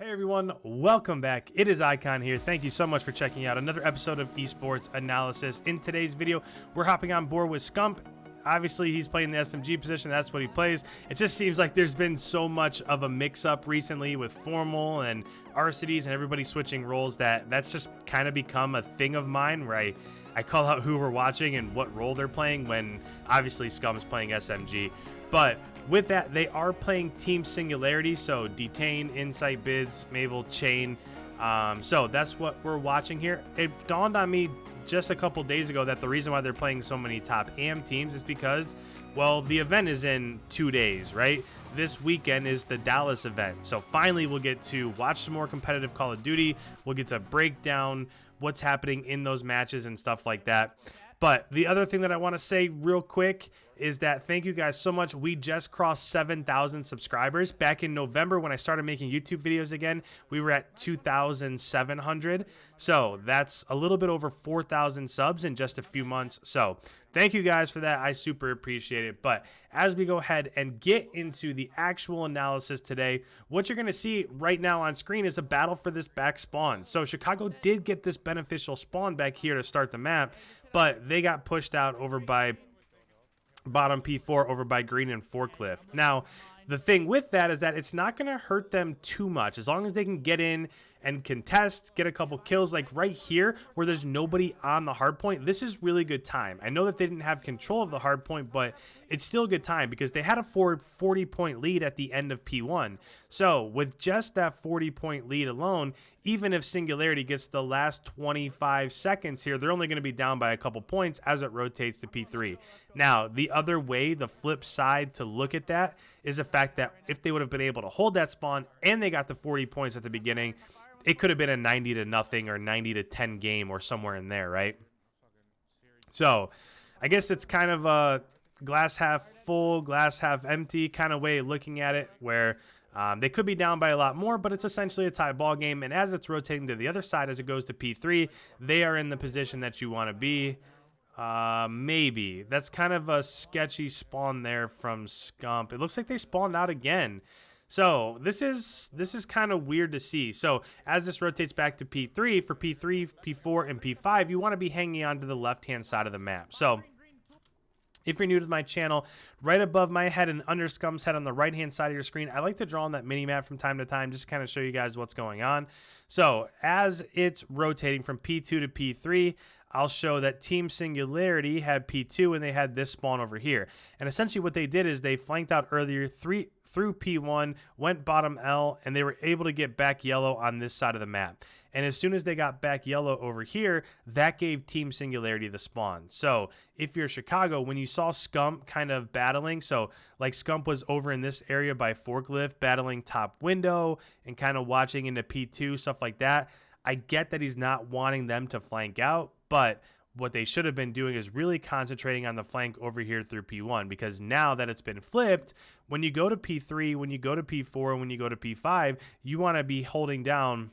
Hey everyone, welcome back. It is Icon here. Thank you so much for checking out another episode of Esports Analysis. In today's video, we're hopping on board with SCUMP. Obviously, he's playing the SMG position. That's what he plays. It just seems like there's been so much of a mix-up recently with Formal and Arcides and everybody switching roles that's just kind of become a thing of mine where I call out who we're watching and what role they're playing when obviously Scum is playing SMG. But with that, they are playing Team Singularity, so Detain, Insight, Bids, Mabel, Chain. So that's what we're watching here. It dawned on me just a couple days ago that the reason why they're playing so many top AM teams is because, well, the event is in 2 days, right? This weekend is the Dallas event. So finally we'll get to watch some more competitive Call of Duty. We'll get to break down what's happening in those matches and stuff like that. But the other thing that I want to say real quick is that thank you guys so much. We just crossed 7,000 subscribers. Back in November when I started making YouTube videos again, we were at 2,700. So that's a little bit over 4,000 subs in just a few months. So thank you guys for that. I super appreciate it. But as we go ahead and get into the actual analysis today, what you're going to see right now on screen is a battle for this back spawn. So Chicago did get this beneficial spawn back here to start the map, but they got pushed out over by bottom P4 over by Green and Forklift. Now, the thing with that is that it's not going to hurt them too much as long as they can get in and contest, get a couple kills. Like right here where there's nobody on the hard point, this is really good time. I know that they didn't have control of the hard point, but it's still good time because they had a 40-point lead at the end of P1. So with just that 40-point lead alone, even if Singularity gets the last 25 seconds here, they're only going to be down by a couple points as it rotates to P3. Now, the other way, the flip side to look at that is the fact that if they would have been able to hold that spawn and they got the 40 points at the beginning, it could have been a 90-0 or 90-10 game or somewhere in there, right? So I guess it's kind of a glass half full, glass half empty kind of way of looking at it where they could be down by a lot more, but it's essentially a tie ball game. And as it's rotating to the other side, as it goes to P3, they are in the position that you want to be. Maybe. That's kind of a sketchy spawn there from SCUMP. It looks like they spawned out again. So this is kind of weird to see. So as this rotates back to P3, for P3, P4, and P5, you want to be hanging on to the left-hand side of the map. So if you're new to my channel, right above my head and under Scump's head on the right-hand side of your screen, I like to draw on that mini-map from time to time just to kind of show you guys what's going on. So as it's rotating from P2 to P3, I'll show that Team Singularity had P2 and they had this spawn over here. And essentially what they did is they flanked out earlier through P1, went bottom L, and they were able to get back yellow on this side of the map. And as soon as they got back yellow over here, that gave Team Singularity the spawn. So if you're Chicago, when you saw SCUMP kind of battling, so like SCUMP was over in this area by Forklift, battling top window and kind of watching into P2, stuff like that, I get that he's not wanting them to flank out, but what they should have been doing is really concentrating on the flank over here through P1, because now that it's been flipped, when you go to P3, when you go to P4, when you go to P5, you want to be holding down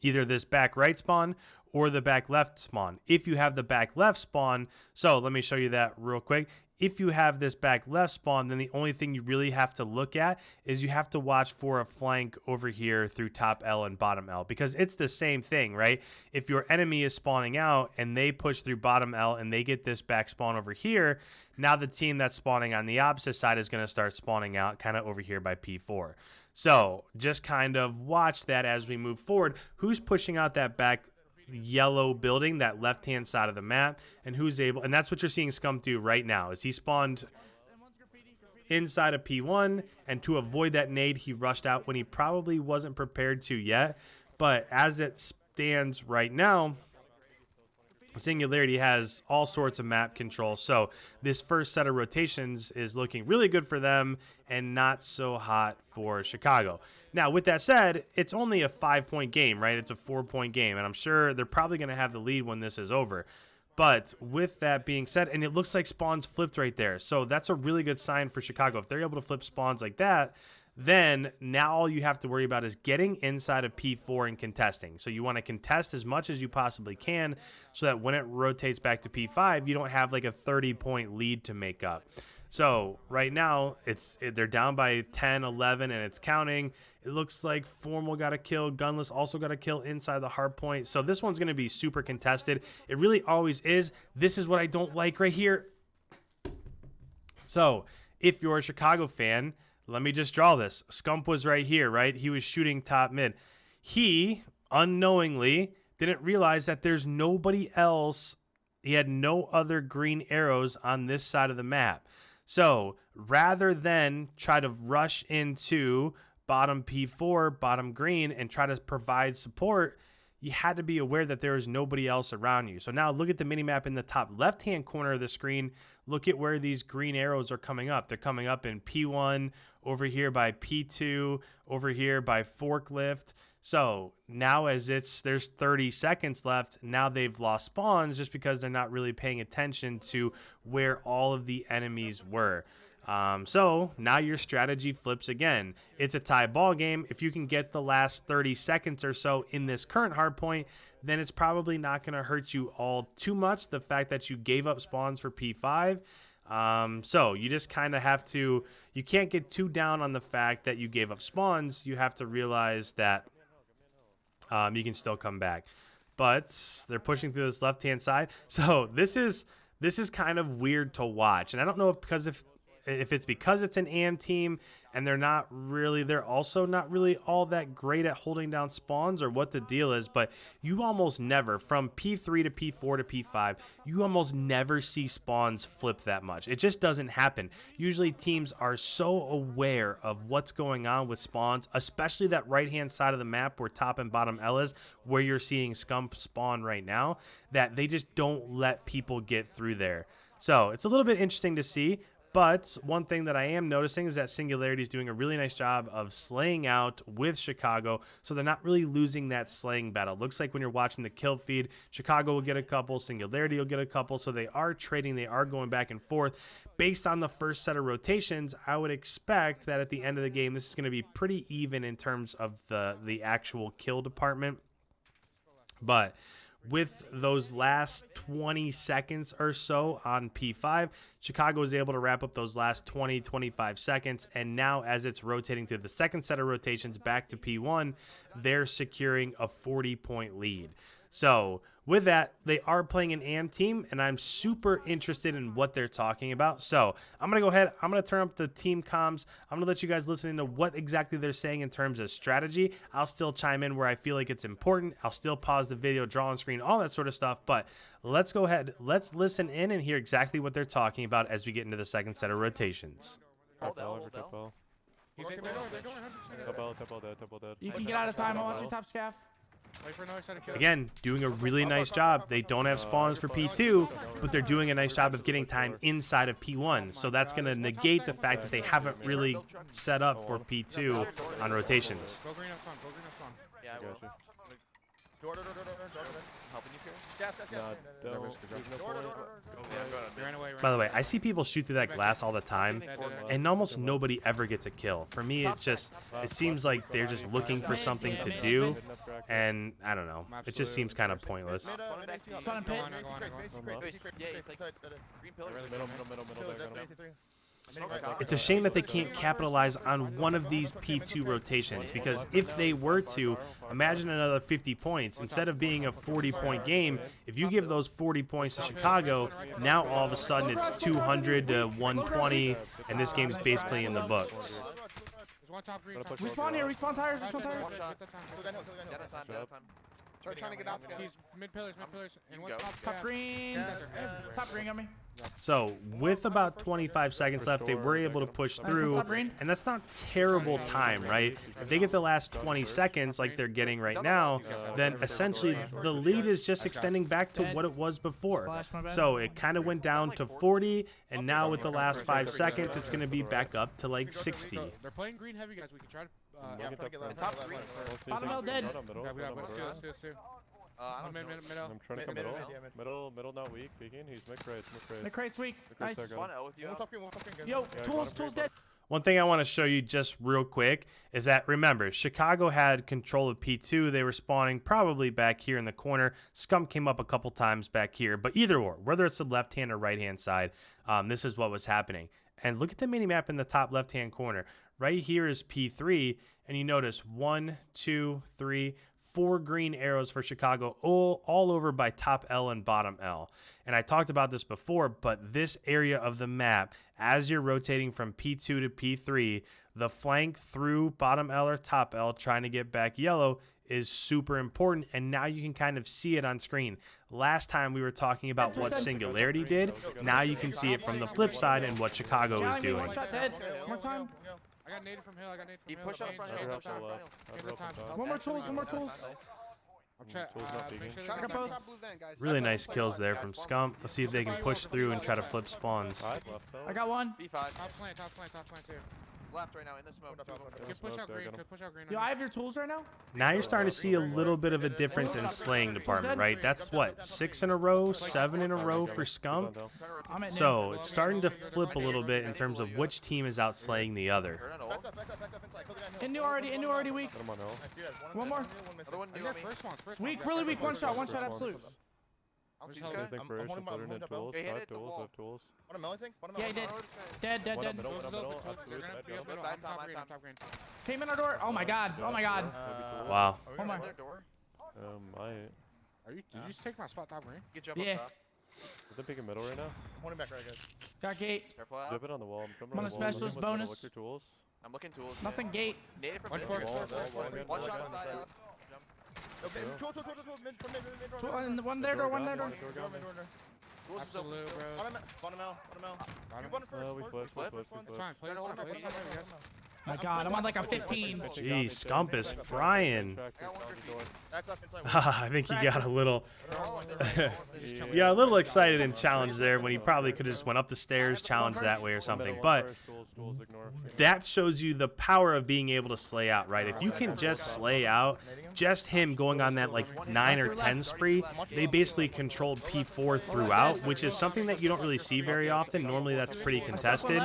either this back right spawn or the back left spawn. If you have the back left spawn, so let me show you that real quick. If you have this back left spawn, then the only thing you really have to look at is you have to watch for a flank over here through top L and bottom L, because it's the same thing, right? If your enemy is spawning out and they push through bottom L and they get this back spawn over here, now the team that's spawning on the opposite side is going to start spawning out kind of over here by P4. So just kind of watch that as we move forward. Who's pushing out that back yellow building, that left-hand side of the map, and who's able, and that's what you're seeing SCUMP do right now, is he spawned inside of P1, and to avoid that nade, he rushed out when he probably wasn't prepared to yet. But as it stands right now, Singularity has all sorts of map control, so this first set of rotations is looking really good for them and not so hot for Chicago. Now, with that said, it's only a 5-point game, right? It's a 4-point game, and I'm sure they're probably going to have the lead when this is over. But with that being said, and it looks like spawns flipped right there, so that's a really good sign for Chicago. If they're able to flip spawns like that, then now all you have to worry about is getting inside of P4 and contesting. So you want to contest as much as you possibly can so that when it rotates back to P5, you don't have like a 30-point lead to make up. So right now they're down by 10, 11, and it's counting. It looks like Formal got a kill. Gunless also got a kill inside the hard point. So this one's going to be super contested. It really always is. This is what I don't like right here. So if you're a Chicago fan, let me just draw this. Scump was right here, right? He was shooting top mid. He unknowingly didn't realize that there's nobody else. He had no other green arrows on this side of the map. So rather than try to rush into bottom P4, bottom green, and try to provide support, you had to be aware that there is nobody else around you. So now look at the minimap in the top left-hand corner of the screen. Look at where these green arrows are coming up. They're coming up in P1, over here by P2, over here by forklift. So now as there's 30 seconds left, now they've lost spawns just because they're not really paying attention to where all of the enemies were. So now your strategy flips again. It's a tie ball game. If you can get the last 30 seconds or so in this current hard point, then it's probably not going to hurt you all too much, the fact that you gave up spawns for P5. So you just kind of have to, you can't get too down on the fact that you gave up spawns. You have to realize that you can still come back. But they're pushing through this left-hand side. So this is kind of weird to watch. And I don't know if it's because it's an AM team and they're also not really all that great at holding down spawns, or what the deal is, but you almost never, from P3 to P4 to P5, you almost never see spawns flip that much. It just doesn't happen. Usually teams are so aware of what's going on with spawns, especially that right-hand side of the map where top and bottom L is, where you're seeing Scump spawn right now, that they just don't let people get through there. So it's a little bit interesting to see. But one thing that I am noticing is that Singularity is doing a really nice job of slaying out with Chicago, so they're not really losing that slaying battle. Looks like when you're watching the kill feed, Chicago will get a couple, Singularity will get a couple, so they are trading, they are going back and forth. Based on the first set of rotations, I would expect that at the end of the game, this is going to be pretty even in terms of the actual kill department. But with those last 20 seconds or so on P5, Chicago was able to wrap up those last 20, 25 seconds. And now as it's rotating to the second set of rotations back to P1, they're securing a 40-point lead. So with that, they are playing an AM team, and I'm super interested in what they're talking about. So I'm going to go ahead. I'm going to turn up the team comms. I'm going to let you guys listen into what exactly they're saying in terms of strategy. I'll still chime in where I feel like it's important. I'll still pause the video, draw on screen, all that sort of stuff. But let's go ahead. Let's listen in and hear exactly what they're talking about as we get into the second set of rotations. You can get out of time. I want your top scaff. Again, doing a really nice job. They don't have spawns for P2, but they're doing a nice job of getting time inside of P1. So that's going to negate the fact that they haven't really set up for P2 on rotations. Go green up spawn. Go green up spawn. Yeah, I will. Door. Helping you, By the way, I see people shoot through that glass all the time, and almost nobody ever gets a kill. For me, it seems like they're just looking for something to do, and I don't know. It just seems kind of pointless. It's a shame that they can't capitalize on one of these P2 rotations, because if they were to, imagine another 50 points. Instead of being a 40-point game, if you give those 40 points to Chicago, now all of a sudden it's 200 to 120, and this game's basically in the books. Respawn here, respawn tires, respawn tires. Start trying to get out. He's mid pillars. And one Top green. Top green on me. So with about 25 seconds left, they were able to push through, and that's not terrible time, right? If they get the last 20 seconds like they're getting right now, then essentially the lead is just extending back to what it was before. So it kind of went down to 40, and now with the last 5 seconds, it's going to be back up to like 60. They're playing green heavy, guys. We can try to top green. Bottom hill dead. Let's do. I'm trying to come middle not weak, peeking. He's mid-crates. Mid-crate's weak. Nice. Yo, tools dead. One thing I want to show you just real quick is that, remember, Chicago had control of P2. They were spawning probably back here in the corner. Scump came up a couple times back here. But either or, whether it's the left-hand or right-hand side, this is what was happening. And look at the mini map in the top left-hand corner. Right here is P3, and you notice 1, 2, 3, 4 green arrows for Chicago, all over by top L and bottom L. And I talked about this before, but this area of the map, as you're rotating from P2 to P3, the flank through bottom L or top L trying to get back yellow is super important, and now you can kind of see it on screen. Last time we were talking about what Singularity did. Now you can see it from the flip side and what Chicago is doing. One more time. I got naded from hill. I got naded from He hill. pushed up front hill. One more tools. One more tools. I'm trying. I got both. Really nice kills there from Scump. Let's see if they can push through and try to flip spawns. I got one. B5. Top flank too. He's left right now in the smoke. Can push out green. Can push out green. Yo, I have your tools right now. Now you're starting to see a little bit of a difference in slaying department, right? That's what, 6 in a row, 7 in a row for Scump. So it's starting to flip a little bit in terms of which team is out slaying the other. Into already weak. One more. Weak, really weak. One shot, absolute. I'm holding my tools. 5 tools. I have tools. What a melee thing? Yeah, he did. Dead. Middle. Came in our door. Oh my god. Wow. Oh my. Did you just take my spot top green? Yeah. Is they picking middle right now? Holding back right, guys. Got gate. Careful out. Dip it on the wall. I'm I'm on a specialist bonus. Look your tools. I'm looking tools. Nothing gate. Native from One mid. for it. One shot inside up. Tool, And one there door. Absolute, bro. Bottom L. We flipped. It's fine. Play this. My god, I'm on like a 15. Jeez, Scump is frying. Back left inside. I think he got a little yeah, a little excited and challenged there when he probably could have just went up the stairs, challenged that way or something. But that shows you the power of being able to slay out, right? If you can just slay out, just him going on that like 9 or 10 spree, they basically controlled P4 throughout, which is something that you don't really see very often. Normally that's pretty contested,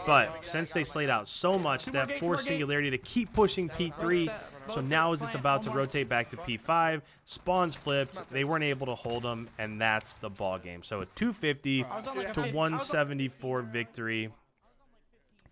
but since they slayed out so much, that forced Singularity to keep pushing P3. So now as it's about to rotate back to P5, spawns flipped, they weren't able to hold them, and that's the ball game. So a 250 to 174 victory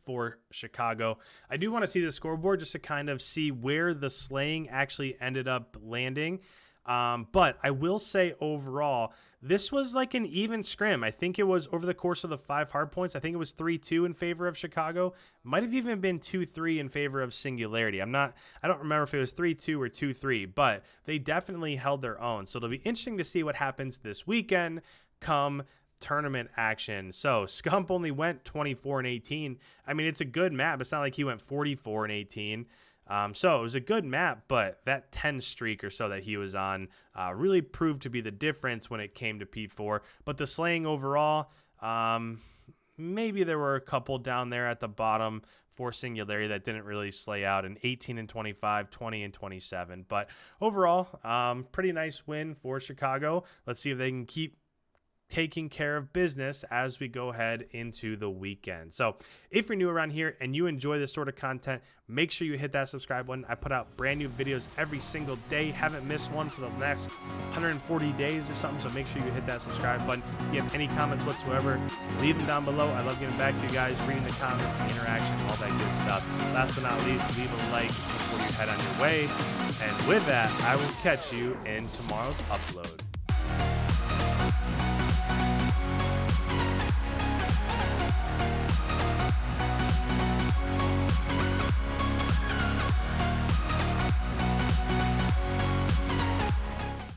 for Chicago. I do want to see the scoreboard just to kind of see where the slaying actually ended up landing. But I will say overall, this was like an even scrim. I think it was over the course of the 5 hard points. I think it was 3-2 in favor of Chicago. Might have even been 2-3 in favor of Singularity. I don't remember if it was 3-2 or 2-3, but they definitely held their own. So it'll be interesting to see what happens this weekend come tournament action. So Scump only went 24-18. I mean, it's a good map. It's not like he went 44-18. So it was a good map, but that 10 streak or so that he was on really proved to be the difference when it came to P4. But the slaying overall, maybe there were a couple down there at the bottom for Singularity that didn't really slay out, an 18-25, 20-27. But overall, pretty nice win for Chicago. Let's see if they can keep taking care of business as we go ahead into the weekend. So if you're new around here and you enjoy this sort of content, make sure you hit that subscribe button. I put out brand new videos every single day. Haven't missed one for the next 140 days or something, so make sure you hit that subscribe button. If you have any comments whatsoever, leave them down below. I love getting back to you guys, reading the comments, the interaction, all that good stuff. Last but not least, leave a like before you head on your way. And with that, I will catch you in tomorrow's upload.